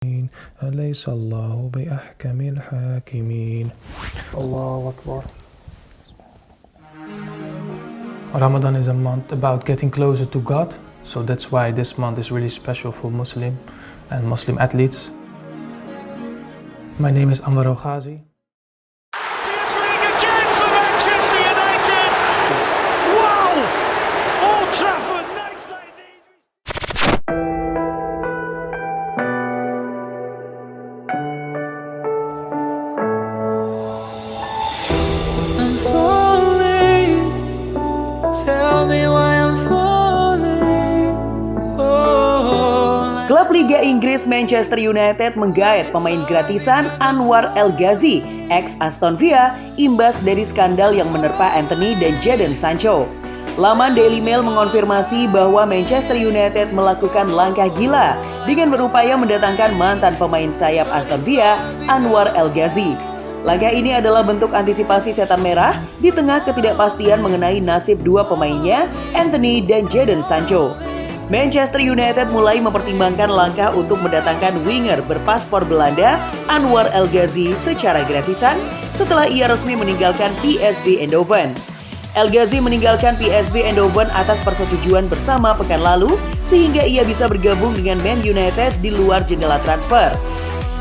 أليس الله بأحكم الحاكمين الله أكبر. Ramadan is a month about getting closer to God, so that's why this month is really special for Muslim and Muslim athletes. My name is Anwar El-Ghazi. Champions League again for Manchester United! Wow! Old Trafford, nights like these. I'm falling. Tell me why I'm falling. Oh, Klub Liga Inggris Manchester United menggait pemain gratisan Anwar El-Ghazi, ex Aston Villa, imbas dari skandal yang menerpa Antony dan Jadon Sancho. Laman Daily Mail mengonfirmasi bahwa Manchester United melakukan langkah gila dengan berupaya mendatangkan mantan pemain sayap Aston Villa, Anwar El-Ghazi. Langkah ini adalah bentuk antisipasi setan merah di tengah ketidakpastian mengenai nasib dua pemainnya, Antony dan Jadon Sancho. Manchester United mulai mempertimbangkan langkah untuk mendatangkan winger berpaspor Belanda Anwar El-Ghazi secara gratisan setelah ia resmi meninggalkan PSV Eindhoven. El-Ghazi meninggalkan PSV Eindhoven atas persetujuan bersama pekan lalu sehingga ia bisa bergabung dengan Man United di luar jendela transfer.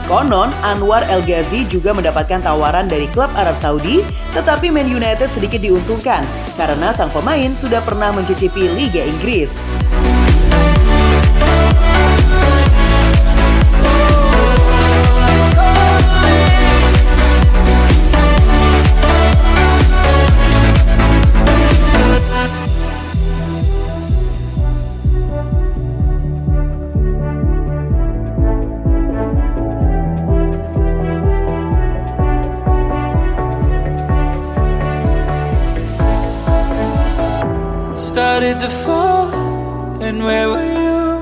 Konon, Anwar El-Ghazi juga mendapatkan tawaran dari klub Arab Saudi, tetapi Man United sedikit diuntungkan karena sang pemain sudah pernah mencicipi Liga Inggris. started to fall. And where were you?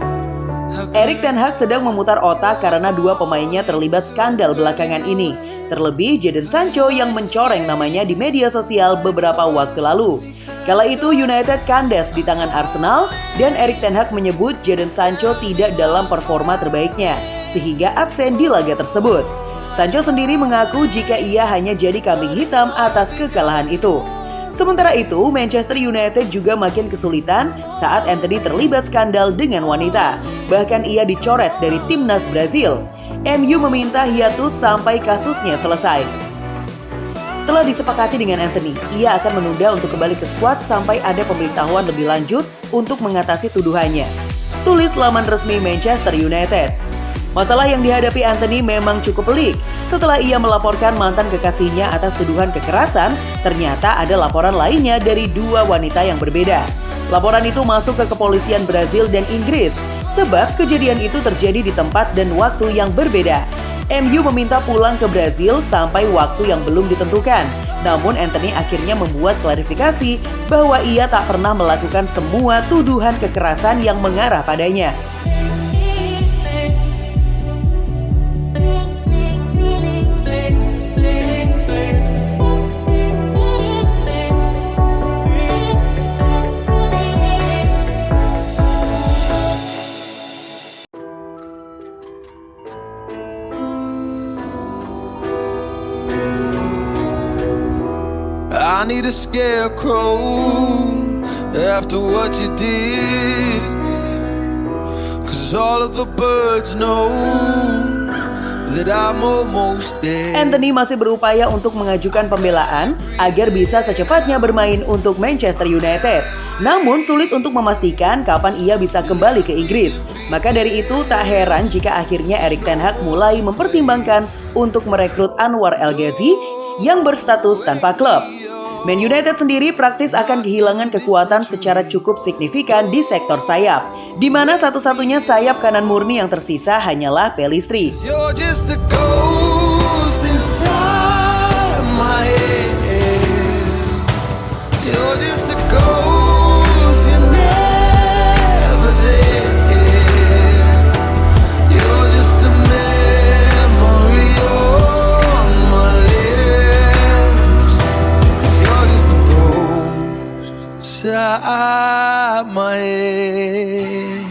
Erik ten Hag sedang memutar otak karena dua pemainnya terlibat skandal belakangan ini. Terlebih Jadon Sancho yang mencoreng namanya di media sosial beberapa waktu lalu. Kala itu United kandas di tangan Arsenal dan Erik ten Hag menyebut Jadon Sancho tidak dalam performa terbaiknya sehingga absen di laga tersebut. Sancho sendiri mengaku jika ia hanya jadi kambing hitam atas kekalahan itu. Sementara itu, Manchester United juga makin kesulitan saat Antony terlibat skandal dengan wanita. Bahkan ia dicoret dari timnas Brazil. MU meminta hiatus sampai kasusnya selesai. Telah disepakati dengan Antony, ia akan menunda untuk kembali ke skuad sampai ada pemberitahuan lebih lanjut untuk mengatasi tuduhannya. Tulis laman resmi Manchester United. Masalah yang dihadapi Antony memang cukup pelik. Setelah ia melaporkan mantan kekasihnya atas tuduhan kekerasan, ternyata ada laporan lainnya dari dua wanita yang berbeda. Laporan itu masuk ke kepolisian Brazil dan Inggris, sebab kejadian itu terjadi di tempat dan waktu yang berbeda. MU meminta pulang ke Brazil sampai waktu yang belum ditentukan. Namun Antony akhirnya membuat klarifikasi bahwa ia tak pernah melakukan semua tuduhan kekerasan yang mengarah padanya. I need a scarecrow after what you did, 'cause all of the birds know that I'm almost dead. Antony masih berupaya untuk mengajukan pembelaan agar bisa secepatnya bermain untuk Manchester United. Namun sulit untuk memastikan kapan ia bisa kembali ke Inggris. Maka dari itu tak heran jika akhirnya Erik ten Hag mulai mempertimbangkan untuk merekrut Anwar El-Ghazi yang berstatus tanpa klub. Man United sendiri praktis akan kehilangan kekuatan secara cukup signifikan di sektor sayap, di mana satu-satunya sayap kanan murni yang tersisa hanyalah Pellistri. You're just a ghost inside my head. You're just a ghost, you're never there. You're just a memory on my lips. 'Cause you're just a ghost inside my head.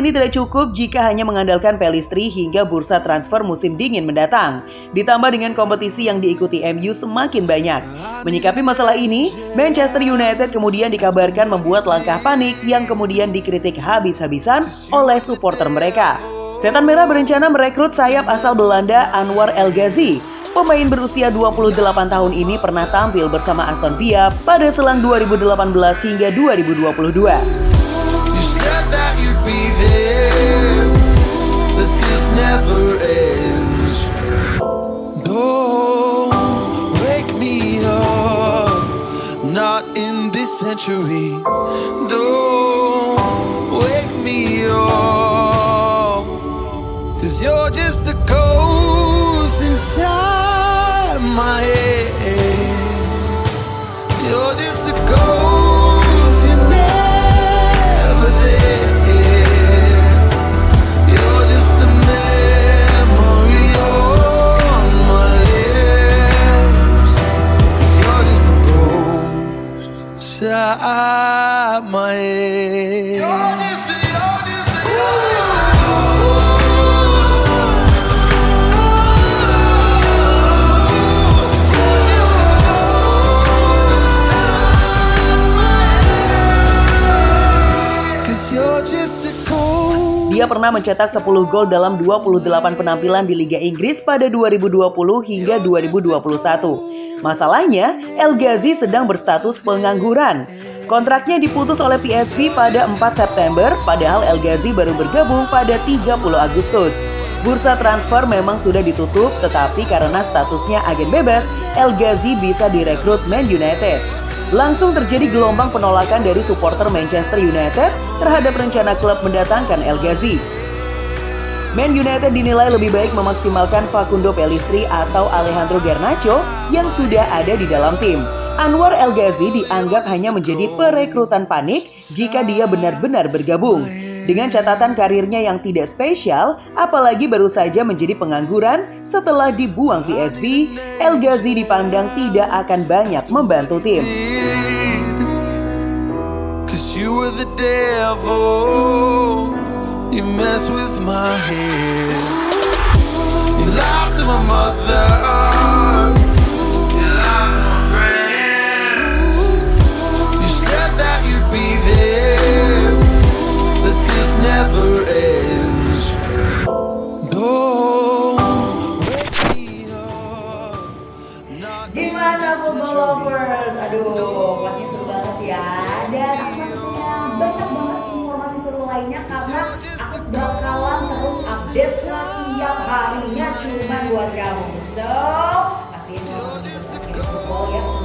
ini tidak cukup jika hanya mengandalkan Pellistri hingga bursa transfer musim dingin mendatang. Ditambah dengan kompetisi yang diikuti MU semakin banyak. Menyikapi masalah ini, Manchester United kemudian dikabarkan membuat langkah panik yang kemudian dikritik habis-habisan oleh supporter mereka. Setan Merah berencana merekrut sayap asal Belanda Anwar El Ghazi. Pemain berusia 28 tahun ini pernah tampil bersama Aston Villa pada selang 2018 hingga 2022. Said that you'd be there, but this never ends. Don't wake me up, not in this century. Don't wake me up, 'cause you're just a ghost inside my head. You're just a ghost. My head. You're just a Dia pernah mencetak 10 gol dalam 28 penampilan di Liga Inggris pada 2020 hingga 2021. Masalahnya, El Ghazi sedang berstatus pengangguran. Kontraknya diputus oleh PSV pada 4 September, padahal El Ghazi baru bergabung pada 30 Agustus. Bursa transfer memang sudah ditutup, tetapi karena statusnya agen bebas, El Ghazi bisa direkrut Man United. Langsung terjadi gelombang penolakan dari supporter Manchester United terhadap rencana klub mendatangkan El Ghazi. Man United dinilai lebih baik memaksimalkan Facundo Pellistri atau Alejandro Garnacho yang sudah ada di dalam tim. Anwar El Ghazi dianggap hanya menjadi perekrutan panik jika dia benar-benar bergabung. Dengan catatan karirnya yang tidak spesial, apalagi baru saja menjadi pengangguran setelah dibuang PSV, El Ghazi dipandang tidak akan banyak membantu tim. You were the devil, you mess with my head. You lied to my mother, you lied to my friends. You said that you'd be there, but this never ends. Don't wake me up. Gimana football lovers? Aduh, pasti seru banget ya. Dan aku masih punya banyak banget informasi seru lainnya karena aku bakalan terus update setiap harinya cuma buat kamu. So, pastiin kamu terus update football ya.